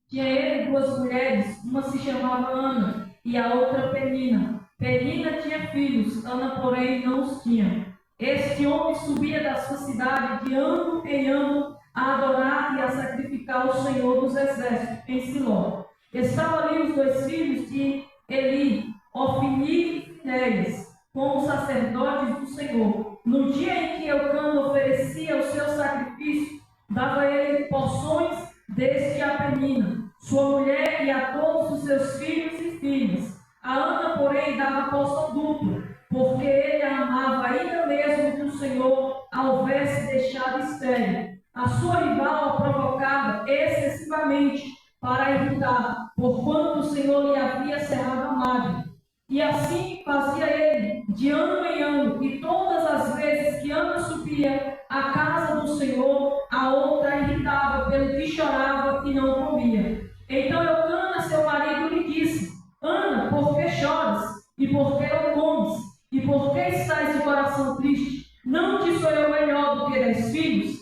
Tinha ele duas mulheres, uma se chamava Ana e a outra Penina. Penina tinha filhos, Ana, porém, não os tinha. Este homem subia da sua cidade de ano em ano a adorar e a sacrificar o Senhor dos Exércitos em Siló. Estavam ali os dois filhos de Eli, Ofni e Finéias, como sacerdotes do Senhor. No dia em que Eucana oferecia o seu sacrifício, dava ele porções deste a Penina, sua mulher, e a todos os seus filhos e filhas. A Ana, porém, dava porção dupla, porque ele a amava, ainda mesmo que o Senhor a houvesse deixado estéril. A sua rival a provocava excessivamente para irritar, porquanto o Senhor lhe havia cerrado a madre. E assim fazia ele, de ano em ano, e todas as vezes que Ana subia à casa do Senhor, a outra irritava, pelo que chorava e não comia. Então Eucana, seu marido, lhe disse: Ana, por que choras? E por que não comes? E por que estás de coração triste? Não te sou eu melhor do que 10 filhos?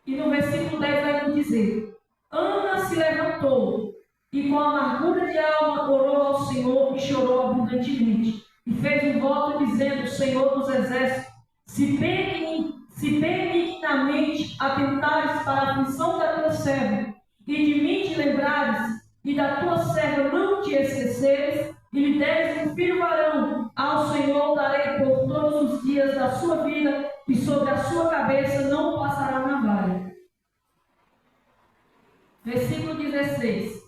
E no versículo 10 vai nos dizer: Ana se levantou e com amargura de alma orou ao Senhor e chorou abundantemente. E fez um voto dizendo: Senhor dos exércitos, se benignamente atentares para a aflição da tua serva, e de mim te lembrares, e da tua serva não te esqueceres, e lhe deres um filho varão, ao Senhor darei por todos os dias da sua vida, e sobre a sua cabeça não passará navalha. Versículo 16.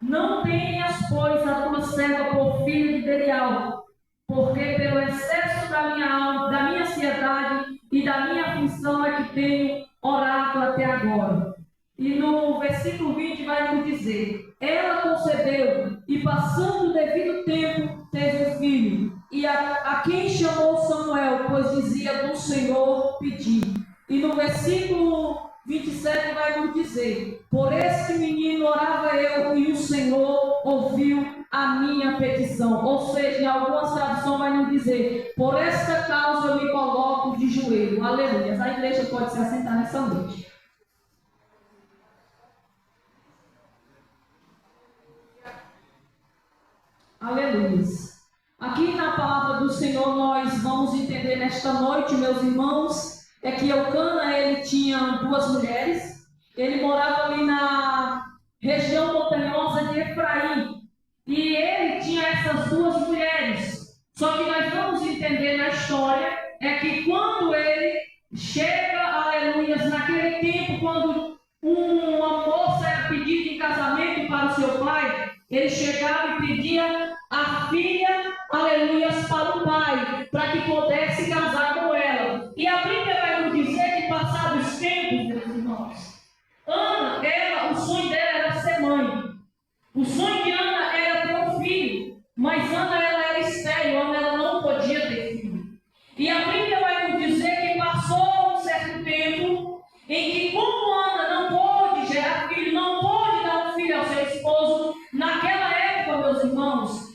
Não tenhas, pois, a tua serva por filha de Belial, porque pelo excesso da minha alma, da minha ansiedade e da minha aflição é que tenho orado até agora. E no versículo 20 vai nos dizer: ela concebeu, e passando o devido tempo, teve um filho, e a quem chamou Samuel, pois dizia: do Senhor pedi. E no versículo 27 vai nos dizer: por este menino orava eu, e o Senhor ouviu a minha petição. Ou seja, em algumas traduções vai nos dizer: por esta causa eu me coloco de joelho. Aleluia. A igreja pode se assentar nessa noite. Aleluia. Aqui na palavra do Senhor nós vamos entender nesta noite, meus irmãos, é que Eucana, ele tinha duas mulheres. Ele morava ali na região montanhosa de Efraim. E ele tinha essas duas mulheres. Só que nós vamos entender na história é que quando ele chega, aleluia, naquele tempo, quando uma moça era pedida em casamento para o seu pai, ele chegava e pedia a filha, aleluia, para o pai, para que pudesse casar com ela. E a Bíblia vai nos dizer que, passados os tempos, meus irmãos, Ana, o sonho dela era ser mãe. O sonho de Ana era ter um filho, mas Ana, ela era estéril, Ana, ela não podia ter filho. E a Bíblia vai nos dizer que passou um certo tempo em que, como Ana não pôde gerar filho, não pôde dar um filho ao seu esposo, naquela época, meus irmãos,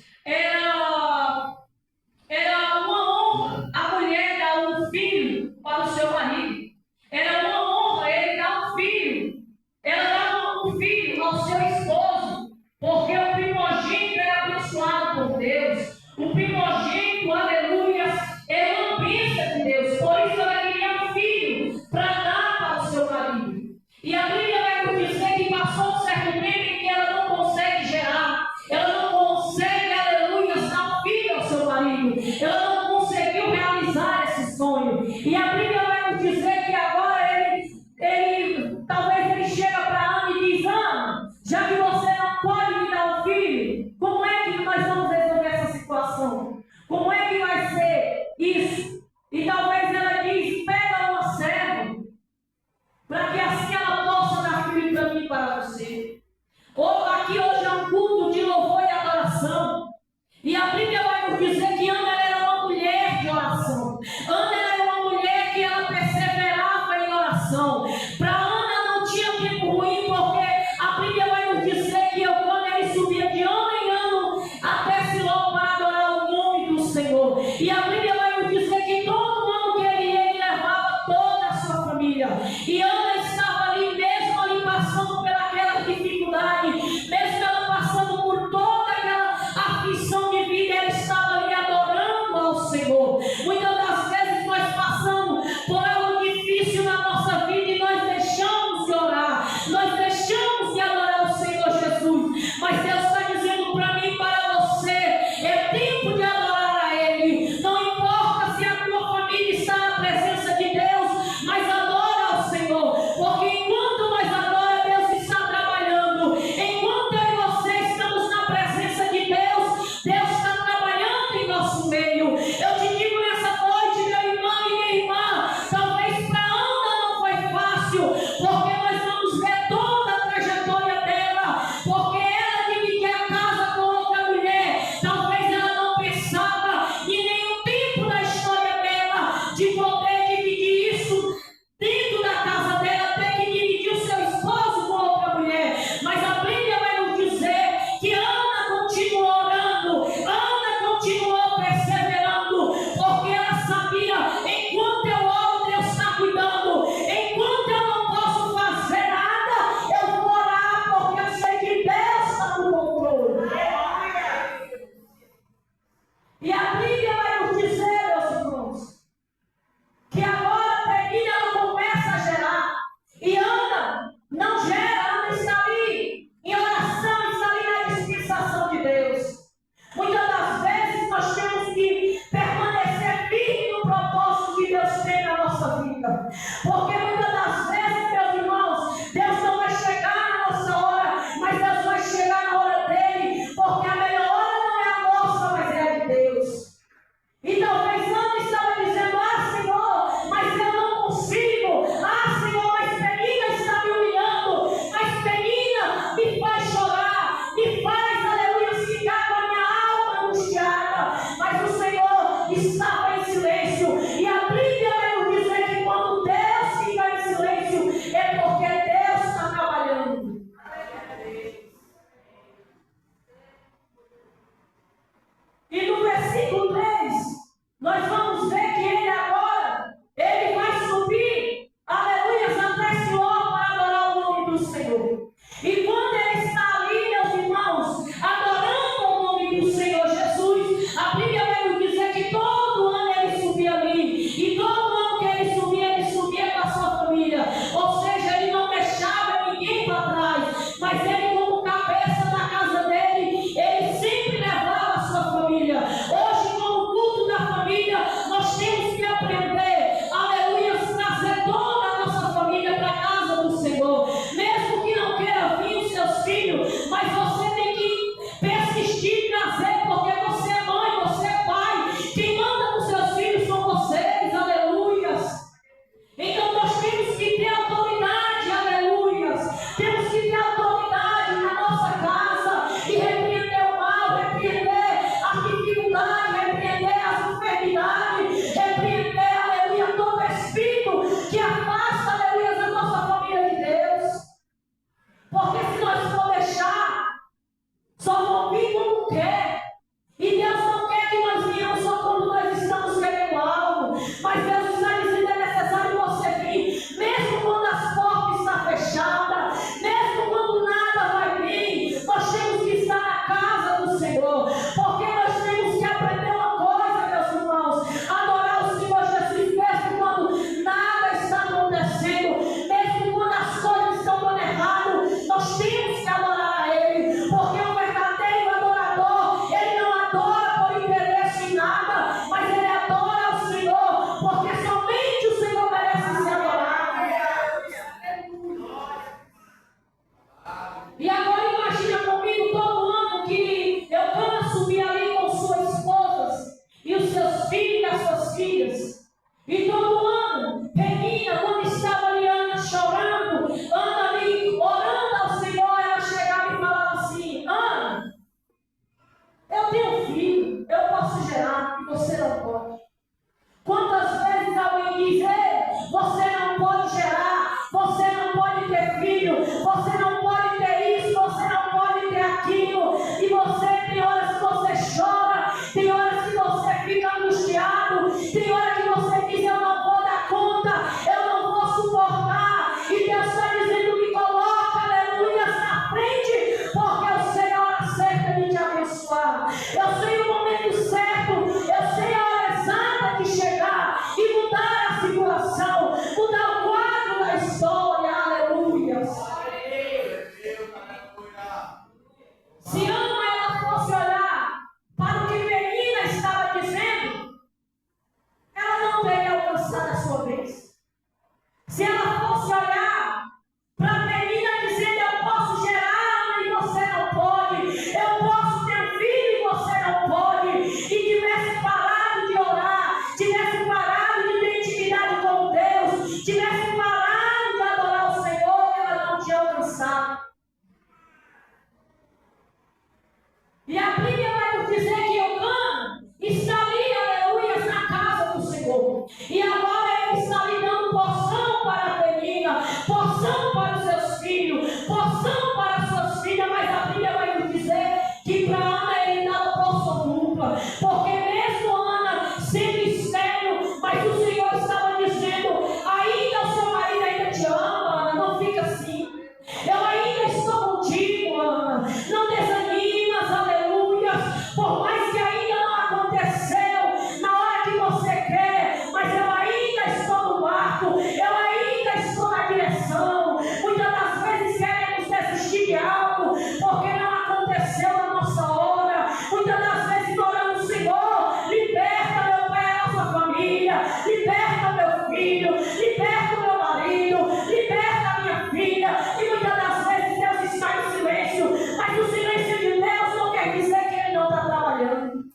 E a Bíblia vai nos dizer que Eucana está ali, aleluia, na casa do Senhor. E agora ele está lhe dando porção para a Penina, porção para os seus filhos, porção para as suas filhas. Mas a Bíblia vai nos dizer que para Ana ele dava porção dupla. Porque mesmo Ana sendo estéril, mas o Senhor estava dizendo: ainda o seu marido ainda te ama, Ana, não fica assim. Eu ainda estou contigo, Ana. Não desanimas, aleluia. Por mais que ainda não aconteceu na hora que você quer, mas eu ainda estou no barco, eu ainda estou na direção. Muitas das vezes queremos desistir de algo porque não aconteceu na nossa hora. Muitas das vezes oramos: Senhor, liberta meu pai, a nossa família, liberta meu filho, liberta meu marido, liberta a minha filha. E muitas das vezes Deus está em silêncio, mas o silêncio de Deus não quer dizer que Ele não está trabalhando.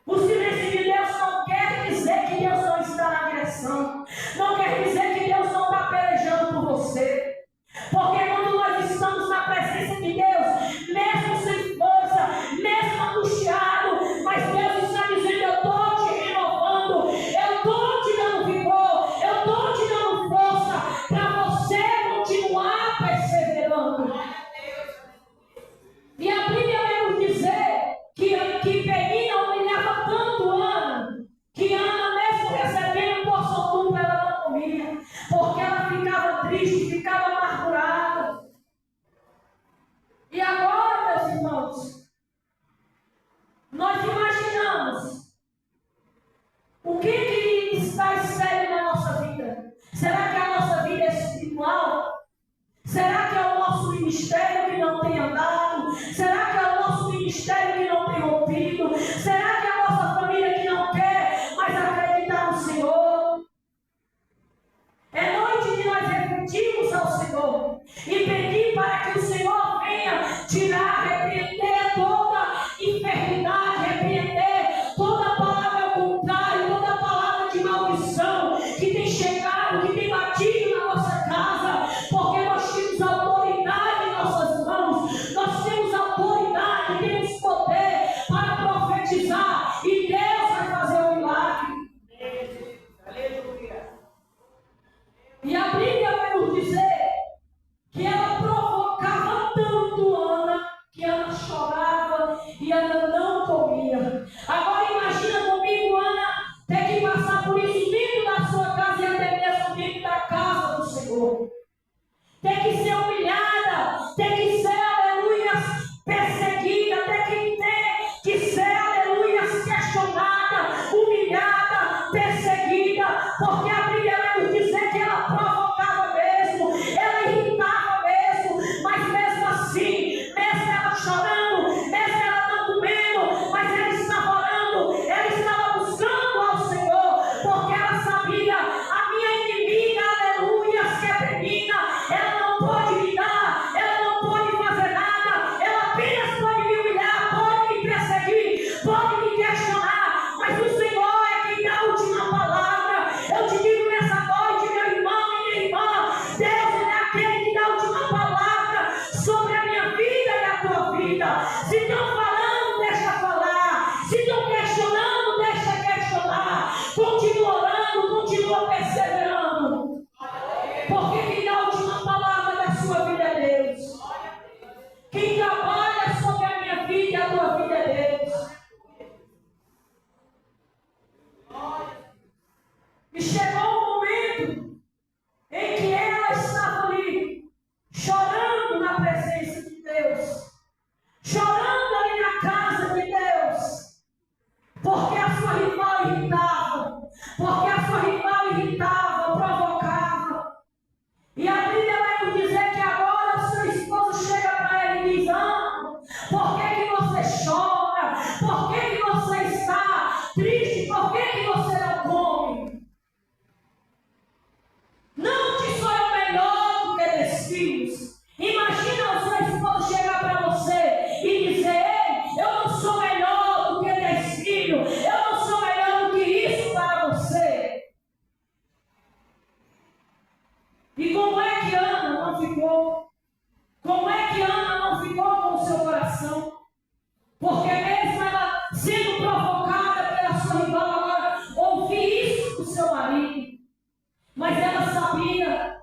O silêncio de Deus não quer dizer que Deus não está na direção, não quer dizer que Deus não está pelejando por você. Porque quando nós estamos na presença de Deus, mesmo sem força, mesmo angustiado, mas Deus está dizendo: eu estou te renovando, eu estou te dando vigor, eu estou te dando força para você continuar perseverando. E a Bíblia vai nos dizer que Penina humilhava tanto Ana, que Ana, mesmo recebendo porção dupla, ela não comia, porque ela ficava triste, ficava amargurada. E agora, meus irmãos, nós imaginamos o que está estéril na nossa vida. Será que a nossa vida é espiritual? Será que é o nosso ministério que não tem andado? Será que é o nosso ministério que não tem rompido? Será que é a nossa família que não quer mais acreditar no Senhor? É noite de nós refletirmos ao Senhor e pedir para que o Senhor venha tirar, repreender toda enfermidade, repreender toda palavra ao contrário, toda palavra de maldição que tem chegado, que tem batido na nossa casa, porque nós temos autoridade em nossas mãos, nós temos autoridade, temos poder para profetizar e Deus vai fazer o milagre. E a Bíblia vai nos dizer que ela provocava tanto Ana, que Ana chorava e Ana não comia. Agora imagina comigo Ana ter que passar por isso dentro da sua casa e até mesmo dentro da casa do Senhor. Ter que ser humilhada, ter que ser, aleluia, perseguida, ter que ser, aleluia, questionada, humilhada, perseguida, porque a Bíblia vai nos dizer que ela provocava mesmo, ela irritava mesmo, mas mesmo assim, mesmo ela chorando, mesmo ela não comendo, mas ela estava orando, ela estava buscando ao Senhor, porque ela sabia: a minha inimiga, aleluia, que é Penina, ela não pode me dar, ela não pode fazer nada, ela apenas pode me humilhar, pode me perseguir, pode me questionar, mas o Senhor é quem dá a última palavra. Eu te digo nessa noite, meu irmão e minha irmã, Deus é aquele que dá a última palavra sobre a minha vida e a tua vida. Se estão falando, deixa falar. Se estão questionando, deixa questionar. Continua orando, continua perseverando. Porque quem dá a última palavra da sua vida é Deus. Quem trabalha sobre a minha vida e a tua vida é Deus. E chegou um momento em que ela estava ali, chorando na presença de Deus, chorando ali na casa de Deus, porque a sua rival irritava, provocava. E a Bíblia vai nos dizer que agora o seu esposo chega para ela e diz: Ana, por que você chora? Por que você está triste? Por que você não come? Não te sou eu melhor do que 10 filhos. Imagina o seu esposo chegar para você e dizer: ei, eu não sou melhor do que 10 filhos, eu não sou melhor do que isso para você. E como é que Ana não ficou? Como é que Ana não ficou com o seu coração? Porque mesmo ela sendo provocada pela sua rival, agora ouvir isso do seu marido. Mas ela sabia,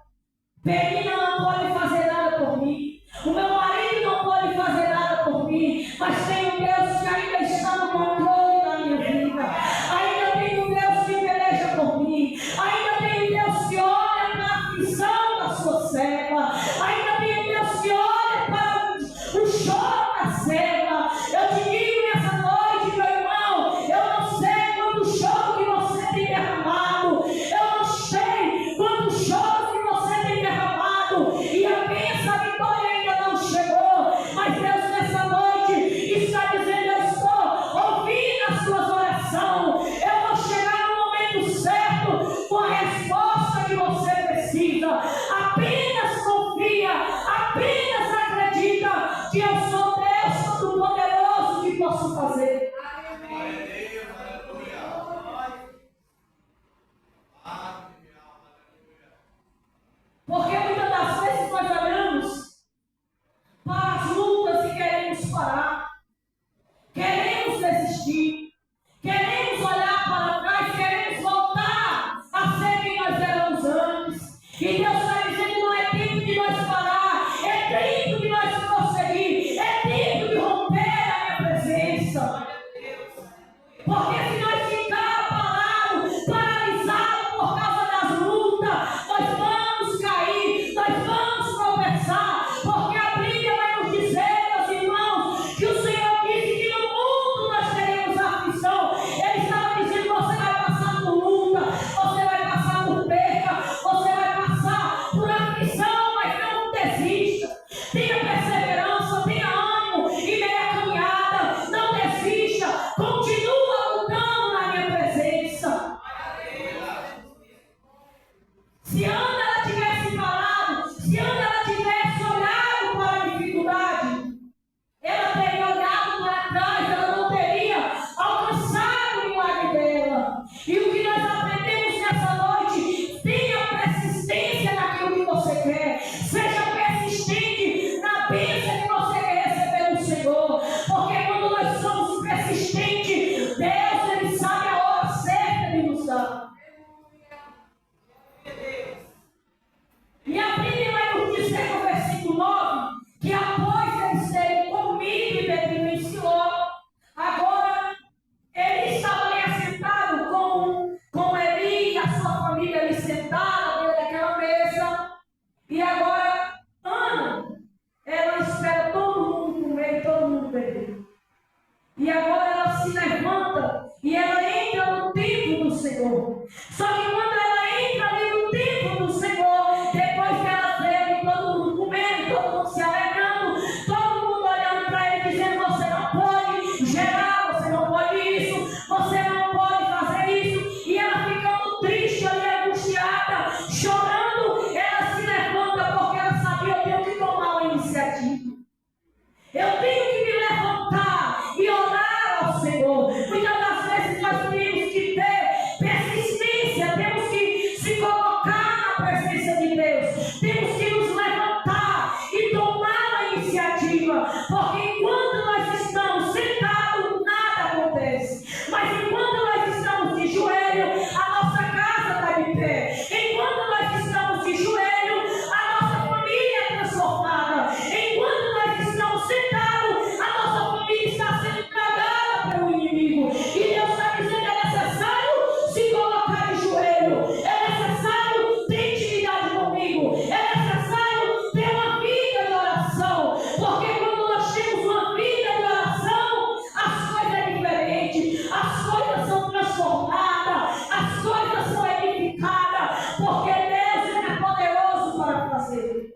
Penina não pode fazer nada por mim. O meu marido não pode fazer nada por mim. Mas tem um Deus que ainda está no controle da minha vida. Ainda tem um Deus que peleja por mim. Ainda tem um Deus que olha para a aflição da sua serva. Ainda tem um Deus que olha para o choro da serva. Eu te digo nessa noite, meu irmão, eu não sei quanto choro que você tem derramado. Eu não sei quanto choro que você tem derramado. E a bênção, a vitória ainda não chegou. Mas Deus nessa noite está dizendo: eu estou ouvindo as suas orações. Eu vou chegar no momento certo com a resposta que você precisa. Apenas confia, apenas acredita que eu sou Deus Todo-Poderoso que posso fazer. Porque muitas das vezes nós olhamos para as lutas e queremos parar, queremos desistir, queremos olhar para trás, queremos voltar a ser quem nós éramos antes. E Deus está dizendo: não é tempo de nós parar, é tempo de nós prosseguir, é tempo de romper a minha presença. Porque se nós ficar parados, paralisados por causa das lutas, nós vamos cair, nós vamos tropeçar. Porque a Bíblia vai nos dizer, meus irmãos, que o Senhor disse que no mundo nós teremos aflição. Ele estava dizendo: você vai passar por luta, você vai passar por perca, você vai passar por aflição, mas não desista. Tenha perseverança, tenha ânimo em meio à caminhada, não desista, continua lutando na minha presença. Se Ana ela tivesse parado, se Ana ela tivesse olhado para a dificuldade, ela teria olhado para trás, ela não teria alcançado o milagre dela. E o que nós aprendemos nessa noite: tenha persistência naquilo que você quer, seja persistente na bênção que você quer receber do Senhor. Porque quando nós somos persistentes, Deus, Ele sabe a hora certa de nos dar. E a Bíblia vai nos dizer no versículo 9 que após eles terem comido e bebido em Siló, agora ele estava ali assentado com Eli e a sua família ali sentada dentro daquela mesa. E agora Ana, ela espera todo mundo comer e todo mundo beber. E agora ela se levanta e ela entra no templo do Senhor. Só que quando ela entra ali no templo do Senhor, depois que ela vê ali todo mundo comendo, todo mundo se alegrando, todo mundo olhando para ele dizendo: você não pode gerar, você não pode isso, você não pode fazer isso. E ela ficando triste ali, angustiada, chorando, ela se levanta porque ela sabia: eu tenho que tomar uma iniciativa. Eu tenho que me levantar e orar ao Senhor. Muitas das vezes nós temos que ter persistência, temos que se colocar na presença de Deus, temos que nos levantar e tomar a iniciativa. Porque enquanto nós estamos sentados, nada acontece. Mas enquanto nós estamos de joelho, a nossa casa está de pé. Enquanto nós estamos de joelho, a nossa família é transformada. Enquanto nós estamos sentados, a nossa família está sendo tragada pelo inimigo. E Deus está dizendo: é necessário se colocar de joelho, é necessário ter intimidade comigo, é necessário ter uma vida de oração. Porque quando nós temos uma vida de oração, as coisas é diferente, as coisas são transformadas, as coisas são edificadas, porque Deus é poderoso para fazer.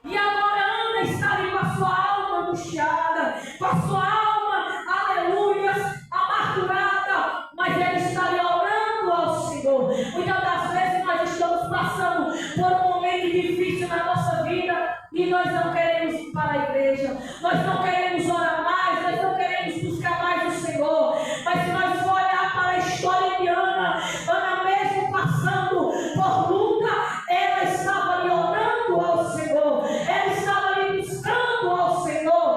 E agora Ana está ali com a sua alma angustiada, com a sua alma, aleluia, amargurada, mas ela está ali orando ao Senhor. Muitas das vezes nós estamos passando por um momento difícil na nossa vida e nós não queremos ir para a igreja, nós não queremos orar mais, nós não queremos buscar mais o Senhor. Mas se nós for olhar para a história de Ana, Ana mesmo passando por luta, ela estava ali orando ao Senhor, ela estava ali buscando ao Senhor.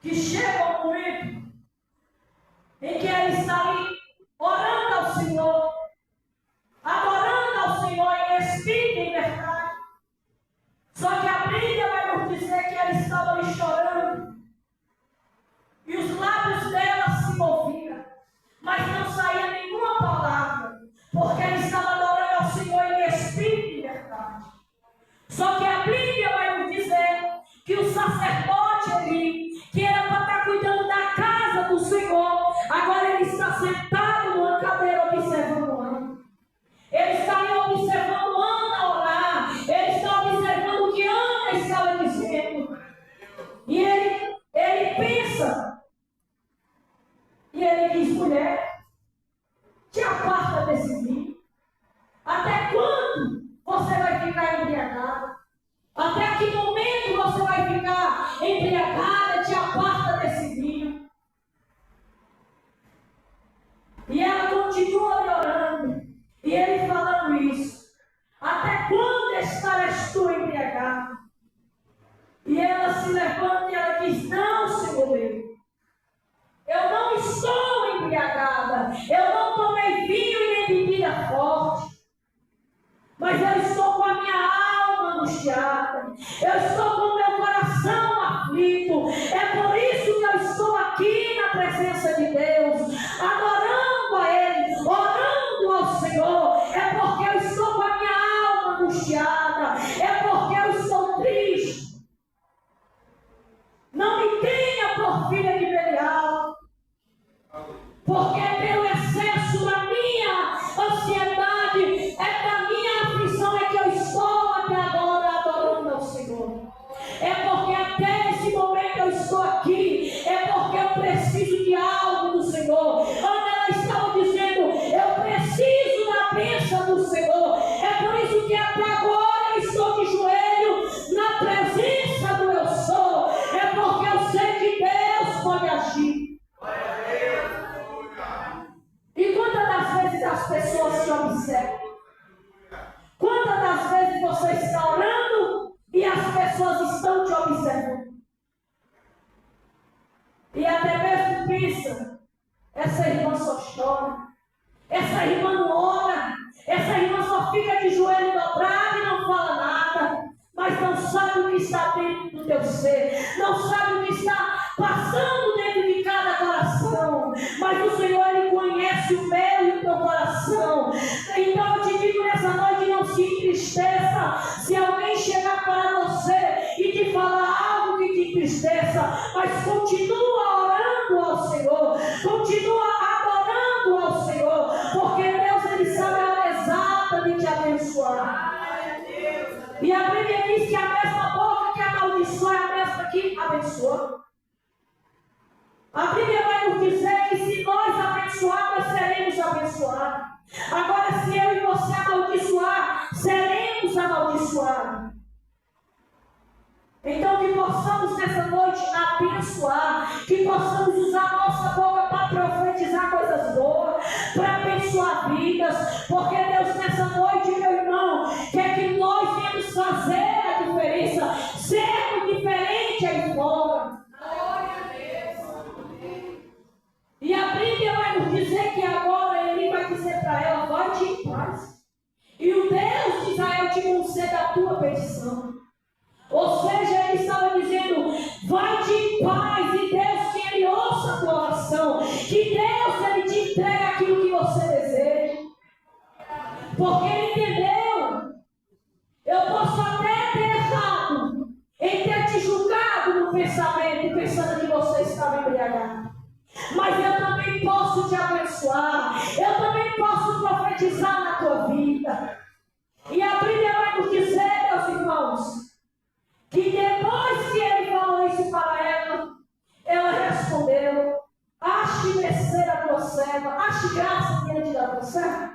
que chega o momento em que ela está ali orando ao Senhor, adorando ao Senhor em espírito e em verdade. Só que a Bíblia vai nos dizer que ela estava ali chorando e os lábios dela se moviam, mas não saía nenhuma palavra, porque ela estava adorando ao Senhor em espírito e em verdade. Só que a Bíblia vai nos dizer que o sacerdote ali, que era para estar cuidando da casa do Senhor, agora ele está sentado numa cadeira observando Ana. Ele está ali observando Ana orar. Ele está observando o que Ana estava dizendo. E ele pensa. E ele diz: mulher, te aparta desse vinho. Até quando você vai ficar embriagada? Até que momento você vai ficar embriagada? Te aparta desse vinho. E ela continua orando. E ele falando isso: até quando estarás tu embriagada? E ela se levanta e ela diz: não, Senhor meu, eu não estou embriagada, eu não tomei vinho e nem bebida forte, mas eu estou com a minha alma angustiada, eu estou com o meu coração aflito. É por isso que eu estou aqui na presença de Deus, adorando a Ele, orando ao Senhor. É porque eu estou com a minha alma angustiada, é porque eu estou triste. Não me tenha por filha de Belial, porque pelo excesso da minha ansiedade, da minha aflição, é que eu estou até agora adorando ao Senhor. É porque até esse momento eu estou aqui, é porque eu preciso de algo do Senhor. Ana, ela estava dizendo: eu preciso da bênção do Senhor. É por isso que até agora eu estou de joelho na presença do Eu Sou. É porque eu sei que Deus pode agir. E quantas das vezes as pessoas te observam? Quantas das vezes você está orando e as pessoas estão te observando? E até mesmo pensa: essa irmã só chora, essa irmã não ora, essa irmã só fica de joelho dobrado e não fala nada, mas não sabe o que está dentro do teu ser, não sabe o que está passando dentro de cada coração. Mas o Senhor, Ele conhece o meu e o teu coração. Então eu te digo nessa noite: não se entristeça se alguém chegar para você e te falar algo que te entristeça, mas continua orando ao Senhor, continua adorando ao Senhor, porque Deus, Ele sabe a hora exata de te abençoar. E a Bíblia diz que a mesma boca que amaldiçoa é a mesma que abençoa. A Bíblia vai nos dizer que se nós abençoar, nós seremos abençoados. Agora, se eu e você amaldiçoar, seremos amaldiçoados. Então, que possamos nessa noite abençoar, que possamos usar a nossa boca para profetizar coisas boas, para abençoar vidas, porque Deus, nessa noite, meu irmão, quer que nós venhamos fazer a diferença, sermos diferentes aí fora. E a Bíblia vai nos dizer que agora Ele vai dizer para ela: vai-te em paz, e o Deus de Israel te conceda a tua petição. Ou seja, Ele estava dizendo: vai-te em paz, e Deus, que Ele ouça a tua oração, que Deus, Ele te entregue aquilo que você deseja, porque Ele entendeu. Eu posso até ter errado em ter te julgado no pensamento, pensando que você estava embriagado, mas eu também posso te abençoar, eu também posso profetizar na tua vida. E a Bíblia vai nos dizer, meus irmãos, que depois que Ele falou isso para ela, ela respondeu: ache descer a tua serva, ache graça diante da tua serva.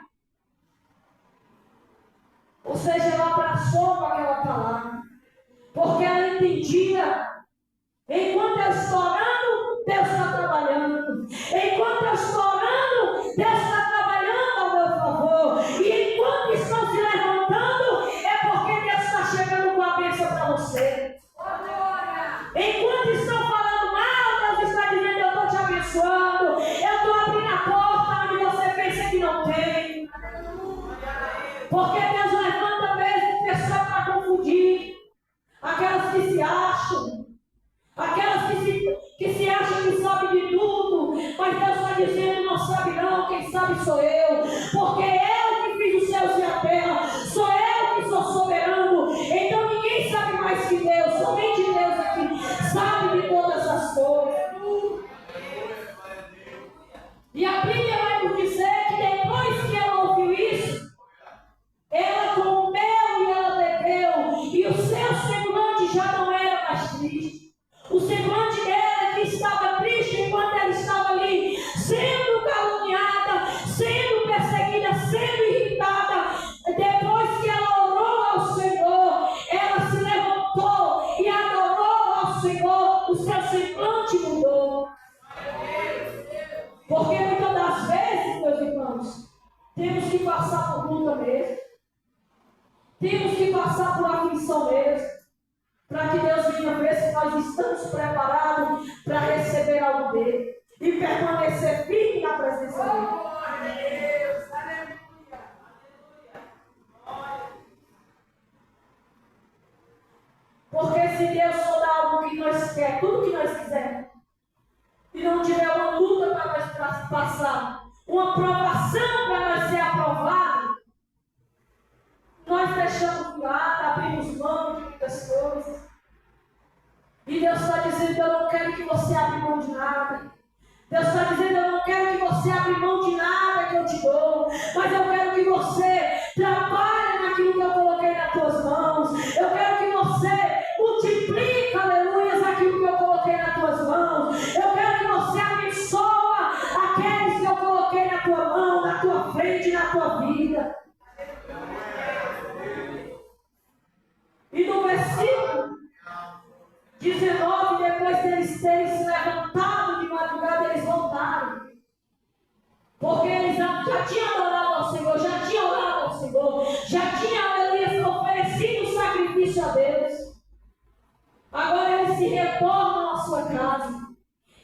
Ou seja, ela abraçou com aquela palavra, porque ela entendia: enquanto eu estou orando, Deus está trabalhando. Enquanto eu estou orando, Deus está trabalhando ao meu favor. E enquanto estão se levantando, é porque Deus está chegando com a bênção para você. Enquanto estão falando mal, quem sabe sou eu, porque eu que fiz os céus e a terra, sou eu que sou soberano. Então ninguém sabe mais que Deus, somente Deus aqui sabe de todas as coisas. E a Bíblia vai nos dizer que depois que ela ouviu isso, ela comeu e ela bebeu, e o seu semblante já não era mais triste. O semblante dela que estava triste enquanto ela estava ali, sendo caluniada, sendo perseguida, sendo irritada. Depois que ela orou ao Senhor, ela se levantou e adorou ao Senhor, o seu semblante mudou. Porque muitas das vezes, meus irmãos, temos que passar por luta mesmo. Temos que passar por aflição mesmo. Para que Deus venha ver se nós estamos preparados para receber algo dele. E permanecer firme na presença dele. Porque se Deus for dar algo que nós queremos, tudo que nós quisermos, e não tiver uma luta para nós passar, uma provação para nós ser aprovado, nós deixamos de lado, abrimos mão de muitas coisas. E Deus está dizendo: eu não quero que você abra mão de nada. Deus está dizendo: eu não quero que você abra mão de nada que eu te dou, mas eu quero que você trabalhe naquilo que eu coloquei nas tuas mãos. Eu quero que você multiplique, aleluias, aquilo que eu coloquei nas tuas mãos. Eu quero que você abençoa aqueles que eu coloquei na tua mão, na tua frente, na tua vida. E no versículo 19, depois deles terem se levantado de madrugada, eles voltaram. Porque eles já tinham adorado ao Senhor, já tinham orado ao Senhor, já tinham, aleluia, oferecido sacrifício a Deus. Agora eles se retornam à sua casa.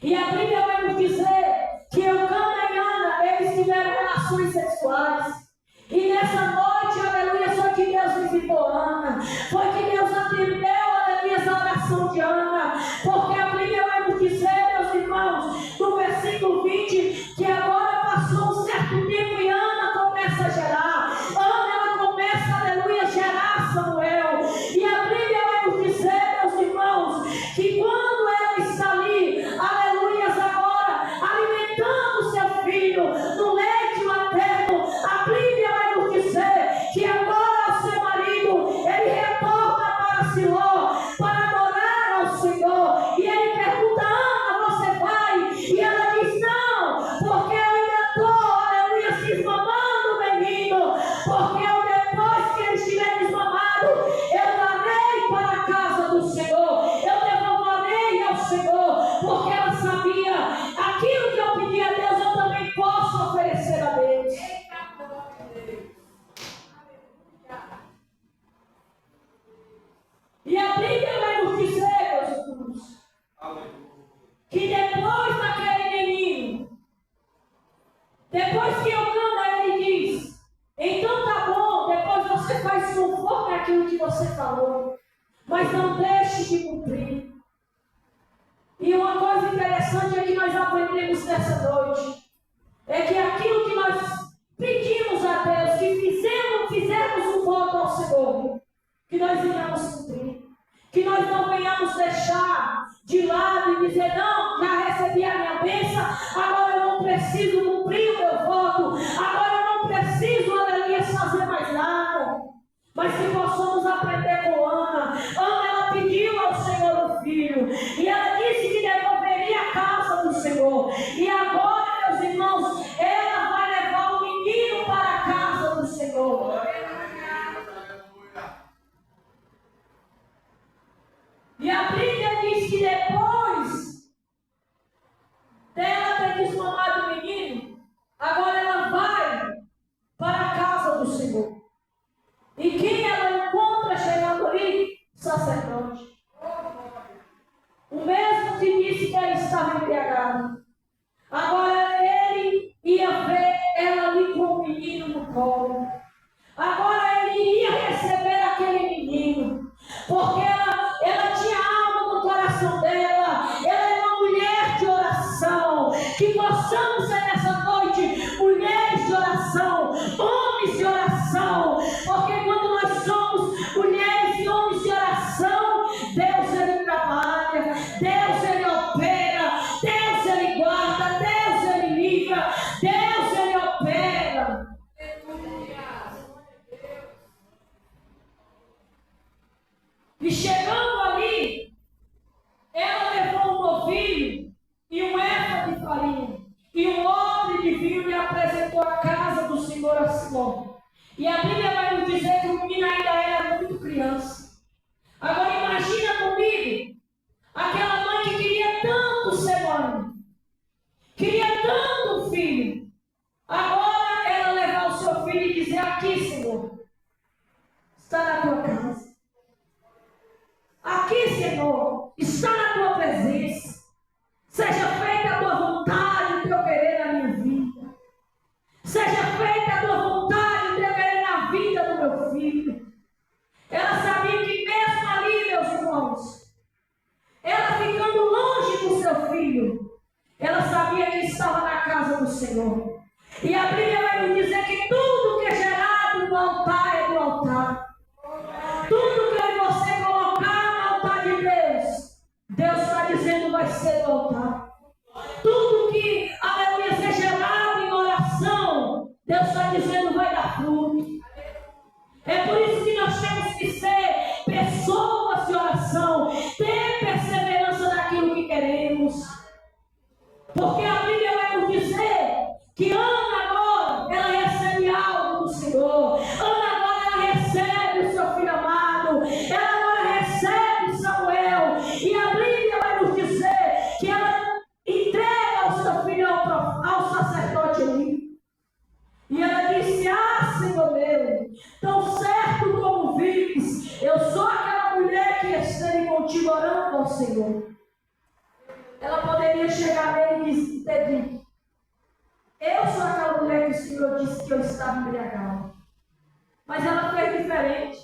E a Bíblia vai nos dizer que Eucana e Ana, eles tiveram relações sexuais. E nessa noite, aleluia, foi que Deus visitou Ana. Foi que Deus atendeu, aleluia, a oração de Ana. Porque a Bíblia vai nos dizer, meus irmãos, no versículo 20, que agora passou um certo tempo e Ana começa a gerar. Ana, ela começa, aleluia, a gerar Samuel. E a Bíblia vai nos dizer, meus irmãos, que quando ela está ali, aleluia, agora, alimentando seu filho no leite materno, a Bíblia vai nos dizer que agora o seu marido, ele retorna para Siló para adorar ao Senhor. E ele pergunta: Ana, você vai? E ela diz: não, porque eu ainda estou, aleluia, desmamando o menino. Porque eu, depois que ele estiver desmamado, eu darei para a casa do Senhor, eu devolverei ao Senhor. Porque ela sabia, aquilo que eu pedi a Deus, eu também posso oferecer a Deus. E a Bíblia vai nos dizer, meus irmãos, que depois daquele menino, depois que Eucana, ele diz: então tá bom, depois você faz conforme aquilo que você falou, mas não deixe de cumprir. E uma coisa interessante é que nós aprendemos nessa noite, é que aquilo que nós pedimos a Deus, que fizemos um voto ao Senhor, que nós iremos cumprir. Que nós não venhamos deixar de lado e dizer: não, já recebi a minha bênção, agora eu não preciso cumprir o meu voto, agora eu não preciso, aleluia, fazer mais nada. Mas que possamos aprender com Ana. Ana, ela pediu ao Senhor o filho, e ela disse que devolveria a casa do Senhor. E agora, meus irmãos, ela vai levar o menino para a casa do Senhor. E a Bíblia diz que depois dela ter desmamado o menino, agora ela vai para a casa do Senhor. E quem ela encontra chegando ali? Sacerdote. O mesmo que disse que ela estava embriagada. Agora ele ia ver ela ali com o menino no colo. Agora ele iria receber aquele menino. Porque ela tinha algo no coração dela. Ela é uma mulher de oração. Que possamos ser nessa noite mulheres ser mãe, queria tanto um filho. Agora ela levar o seu filho e dizer: aqui, Senhor, está na tua casa. Aqui, Senhor, está na tua presença. Seja feita a tua vontade, o teu querer na minha vida. Seja feita a tua vontade, o teu querer na vida do meu filho. Ela sabia que mesmo ali, meus irmãos, ela ficando longe do seu filho, ela sabia que estava na casa do Senhor. E a Bíblia vai nos dizer que tudo que é gerado no altar é do altar. Tudo que você colocar no altar de Deus, Deus está dizendo vai ser do altar. Tudo que, aleluia, seja gerado em oração, Deus está dizendo vai dar fruto. É por isso que nós temos que ser pessoas de oração, ter perseverança naquilo que queremos. Porque a Bíblia vai nos dizer que Ana agora, ela recebe algo do Senhor. Ana agora, ela recebe o seu filho amado. Ela agora recebe Samuel. E a Bíblia vai nos dizer que ela entrega o seu filho ao sacerdote Eli. E ela disse: ah, Senhor meu, tão certo como vives, eu sou aquela mulher que esteve contigo orando ao Senhor. Ela poderia chegar nele e ter dito: eu sou aquela mulher que o Senhor disse que eu estava embriagada. Mas ela fez diferente.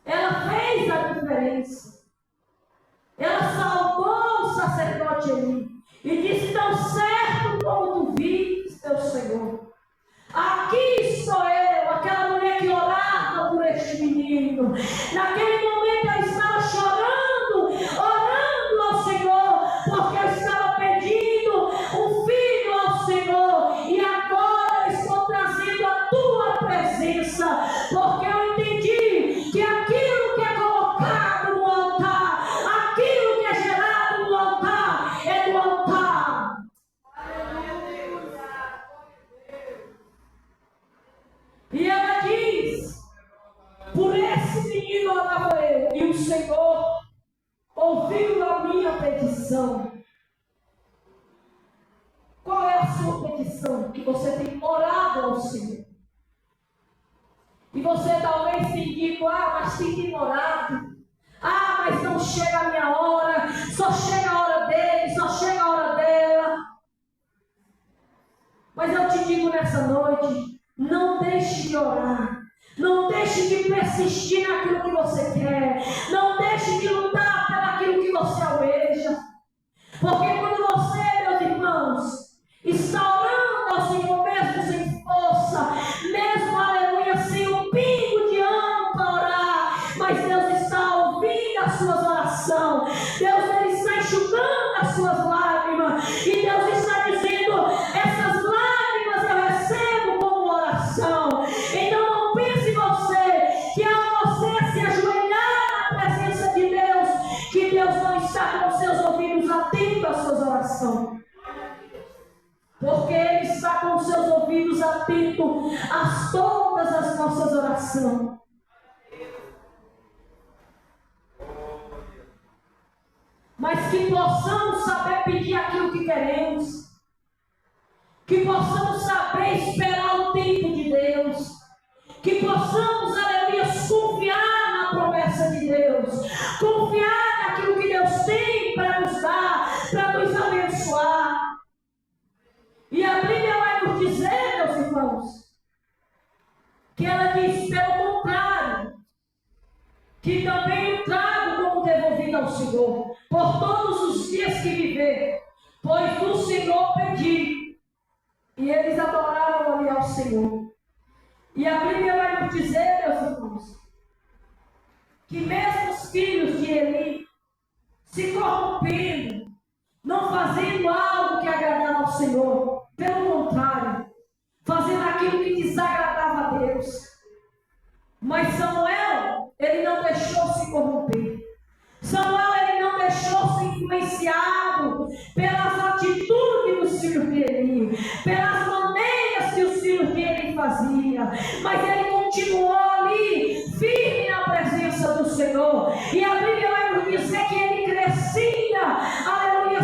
Ela fez a diferença. Ela salvou o sacerdote Eli e disse: tão certo como tu vives, teu Senhor, aqui estou eu, aquela mulher que orava por este menino. Naquele momento ela estava chorando, orando ao Senhor, porque eu estava pedindo um filho ao Senhor. E agora eu estou trazendo a tua presença, porque eu entendi que aquilo que é colocado no altar, aquilo que é gerado no altar, é do altar. E ela diz: por esse menino orava eu, e o Senhor ouviu a minha petição. Qual é a sua petição? Que você tem orado ao Senhor. E você talvez tenha dito: ah, mas tem demorado. Ah, mas não chega a minha hora. Só chega a hora dele, só chega a hora dela. Mas eu te digo nessa noite: não deixe de orar. Não deixe de persistir naquilo que você quer. Não deixe de lutar pelaquilo que você almeja. Porque quando você, meus irmãos, está orando ao Senhor mesmo sem força, mesmo, aleluia, sem um pingo de ânimo para orar, mas Deus está ouvindo as suas orações. Deus, Ele está enxugando as suas lágrimas. E Deus está dizendo: essas lágrimas eu recebo como oração. Então não pense você que ao você se ajoelhar na presença de Deus, que Deus não está com seus ouvidos atentos às suas orações. Porque Ele está com seus ouvidos atentos a todas as nossas orações. Mas que possamos saber pedir aquilo que queremos. Que possamos saber esperar o tempo de Deus. Que possamos, aleluia, confiar na promessa de Deus. Confiar naquilo que Deus tem para nos dar, para nos abençoar. E a Bíblia vai nos dizer, meus irmãos, que ela diz pelo contrário, que também o trago como devolvido ao Senhor, por todos os dias que viver, pois do Senhor pedi. E eles adoraram ali ao Senhor. E a Bíblia vai nos dizer, meus irmãos, que mesmo os filhos de Eli se corrompendo, não fazendo algo que agradava ao Senhor, pelo contrário, fazendo aquilo que desagradava a Deus. Mas Samuel, ele não deixou se corromper. Samuel, ele não deixou ser influenciado pelas atitudes dos filhos de Eli, pelas maneiras que os filhos de Eli faziam, mas ele continuou ali, firme na presença do Senhor. E a Bíblia vai nos dizer que ele crescia, aleluia,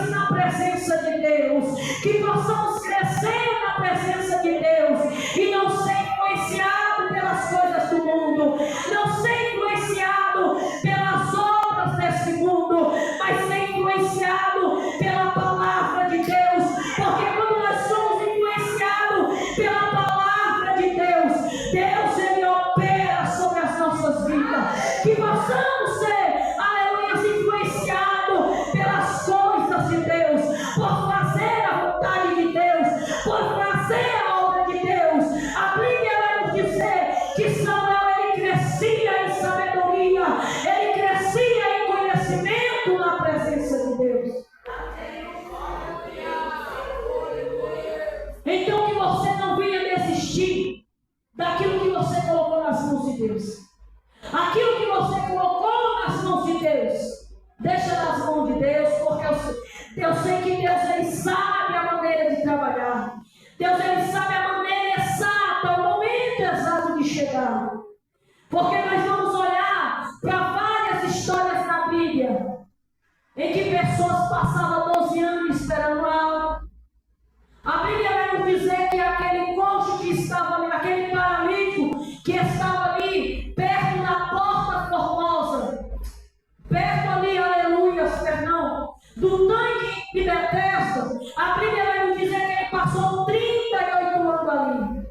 que possamos crescer na presença de Deus e não ser influenciado pelas coisas do mundo, não ser influenciado pelas obras desse mundo, mas ser influenciado pela palavra de Deus, porque quando nós somos influenciados pela palavra de Deus, Deus ele opera sobre as nossas vidas, que possamos ser, aleluia, influenciados pelas coisas de Deus, por fazer a vontade de Deus, por fazer a obra de Deus. A Bíblia vai nos dizer que Samuel ele crescia em sabedoria, ele crescia em conhecimento na presença de Deus. Então que você não venha desistir daquilo que você colocou nas mãos de Deus. Aquilo que você colocou nas mãos de Deus, deixa nas mãos de Deus, porque eu sei que Deus ele sabe a maneira de trabalhar. Deus ele sabe a maneira exata, o momento exato de chegar. Porque nós vamos olhar para várias histórias na Bíblia em que pessoas passavam 12 anos esperando algo. A Bíblia vai nos dizer que aquele coxo que estava ali, aquele paralítico que estava ali perto da porta formosa, perto ali, aleluia, perdão, do tanque de Betesda, a Bíblia vai nos dizer que ele passou 38 anos ali.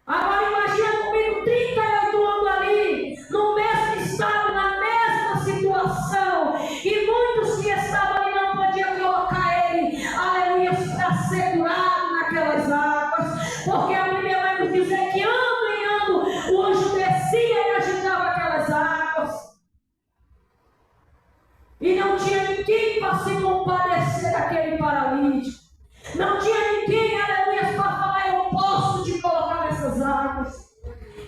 Agora imagina comigo 38 anos ali, no mesmo estado, na mesma situação, e muitos que estavam ali não podiam colocar ele, aleluia, para ser curado naquelas águas, porque a Bíblia vai nos dizer que ano em ano o anjo descia e agitava aquelas águas, e não tinha ninguém para se compadecer daquele paralítico, não tinha ninguém, aleluia, para falar: eu posso te colocar nessas águas.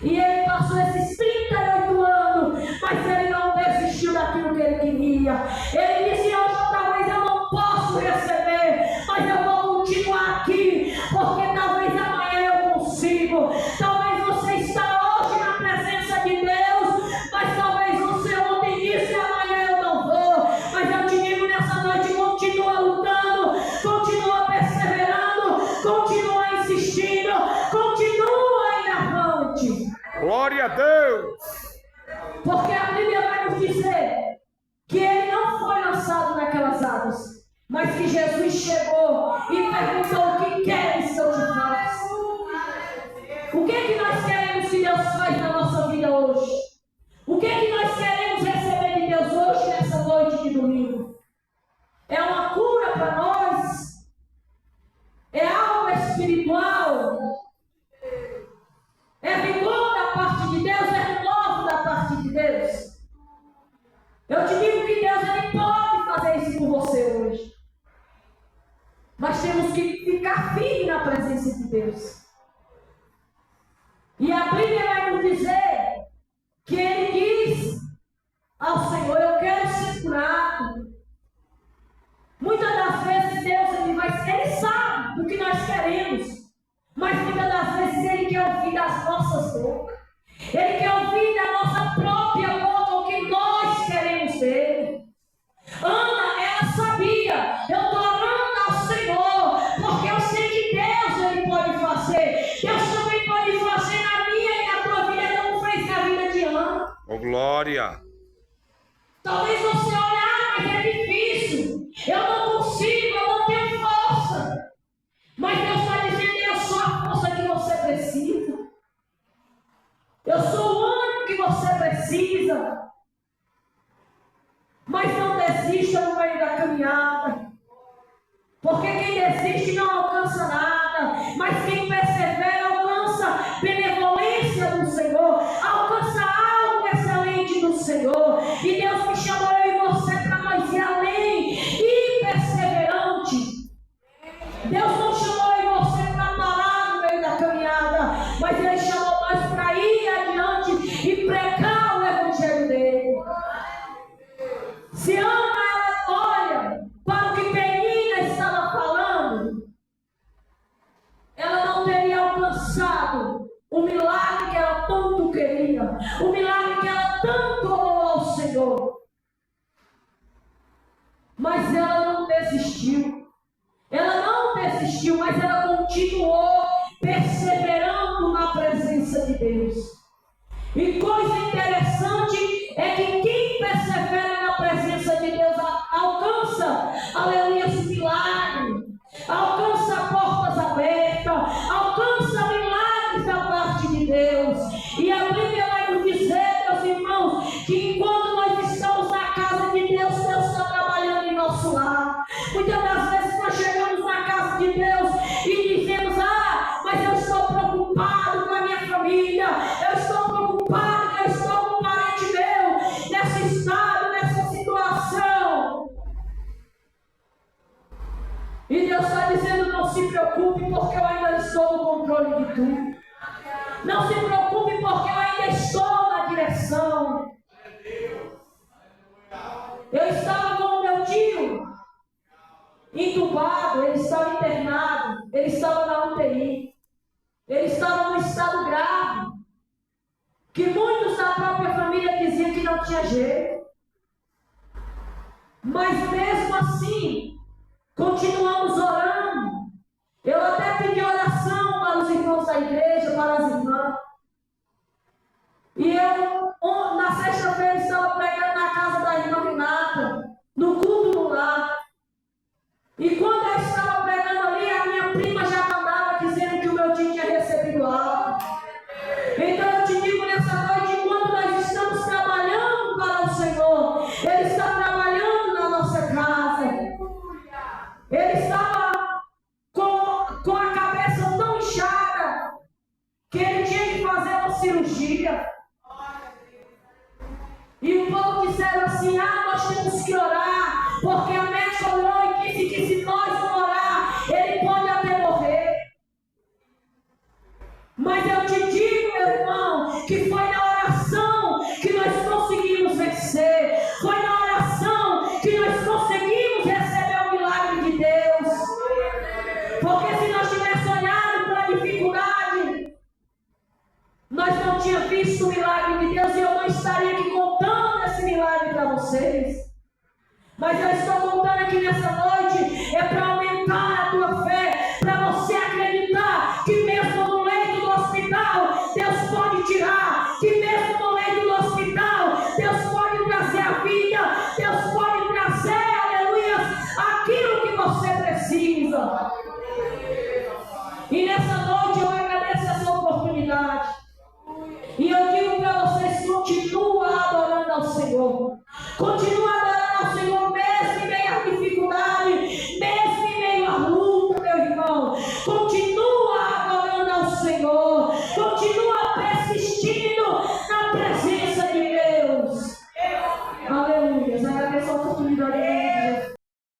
E ele passou esses 38 anos, mas ele não desistiu daquilo que ele queria. Ele disse: hoje talvez eu não posso receber, mas eu vou continuar aqui, porque talvez amanhã eu consigo. Talvez você está hoje na presença de Deus, mas talvez você ontem disse: amanhã eu não vou. Mas eu te digo nessa noite: continua lutando, continua perseverando, continua insistindo, continua aí avante. Glória a Deus! Porque a Bíblia vai nos dizer que ele não foi lançado naquelas águas, mas que Jesus chegou e perguntou: o que queres que eu te faça? O que é que nós queremos que Deus faz na nossa vida hoje? O que é que nós queremos receber de Deus hoje, nessa noite de domingo? É uma cura para nós? É algo espiritual? É vigor da parte de Deus? É renovo da parte de Deus? Eu te digo que Deus ele pode fazer isso por você hoje. Mas temos que ficar firme na presença de Deus. E a Bíblia vai nos dizer que ele diz ao Senhor: eu quero ser curado. Muitas das vezes Deus ele sabe o que nós queremos, mas muitas das vezes ele quer ouvir das nossas bocas. Ele quer ouvir da nossa própria boca o que nós queremos dele. Ana, ela sabia: eu estou orando ao Senhor, porque eu sei que Deus ele pode fazer. Deus também pode fazer na minha e na tua vida, como fez na vida de Ana. Oh, glória! Talvez você olhe: mas é difícil, eu não consigo, eu não tenho força. Mas Deus está dizendo: eu sou a força que você precisa. Eu sou o ânimo que você precisa. Mas não desista no meio da caminhada, porque quem desiste não alcança nada, mas quem persevera alcança benevolência do Senhor, alcança algo excelente do Senhor. E Deus me chamou eu e você para nós ir além e perseverante. Deus não chamou eu e você para parar no meio da caminhada, mas Ele chamou nós para ir adiante e pregar o Evangelho dele. Se Ana ela olha para o que Penina estava falando, ela não teria alcançado o milagre que ela tanto queria, o milagre que ela tanto orou ao Senhor. Mas ela não desistiu. Ela não desistiu. desistiu, mas ela continuou perseverando na presença de Deus. E coisa interessante é que quem persevera na presença de Deus alcança, aleluia, milagre, alcança portas abertas, alcança milagres da parte de Deus. E a Bíblia vai nos dizer, meus irmãos, que enquanto nós estamos na casa de Deus, Deus está trabalhando em nosso lar. Muitas das vezes nós chegamos na casa de Deus e dizemos: mas eu estou preocupado com a minha família, eu estou preocupado que eu estou com um parente meu nesse estado, nessa situação. E Deus está dizendo: não se preocupe, porque eu ainda estou no controle de tudo. Não se preocupe, porque eu ainda estou na direção. Eu estava com o meu tio entubado, ele estava internado, ele estava na UTI, ele estava num estado grave, que muitos da própria família diziam que não tinha jeito. Mas mesmo assim, continuamos orando. Eu até pedi oração para os irmãos da igreja, para as irmãs. E eu, na sexta-feira, estava pregando na casa da irmã Renata, no culto do lar. E quando eu estava pregando ali, a minha prima já mandava dizendo que o meu tio tinha recebido algo. Então eu te digo nessa noite, enquanto nós estamos trabalhando para o Senhor, Ele está trabalhando na nossa casa. Ele estava com a cabeça tão inchada que ele tinha que fazer uma cirurgia. E o povo disseram assim: nós temos que orar, porque a médica orou e disse que se nós não orar, ele pode até morrer. Mas eu te digo, meu irmão, que foi na oração que nós conseguimos vencer. Foi na oração que nós conseguimos receber o milagre de Deus. Porque se nós tivéssemos olhado para a dificuldade, nós não tínhamos visto o milagre de Deus e eu não estaria aqui contando esse milagre para vocês. Mas eu estou contando aqui nessa noite é para aumentar a tua fé, para você acreditar que mesmo no leito do hospital, Deus pode tirar, que mesmo no leito do hospital, Deus pode trazer a vida, Deus pode trazer, aleluia, aquilo que você precisa. E nessa noite eu agradeço essa oportunidade. E eu digo para vocês: continua adorando ao Senhor. Continua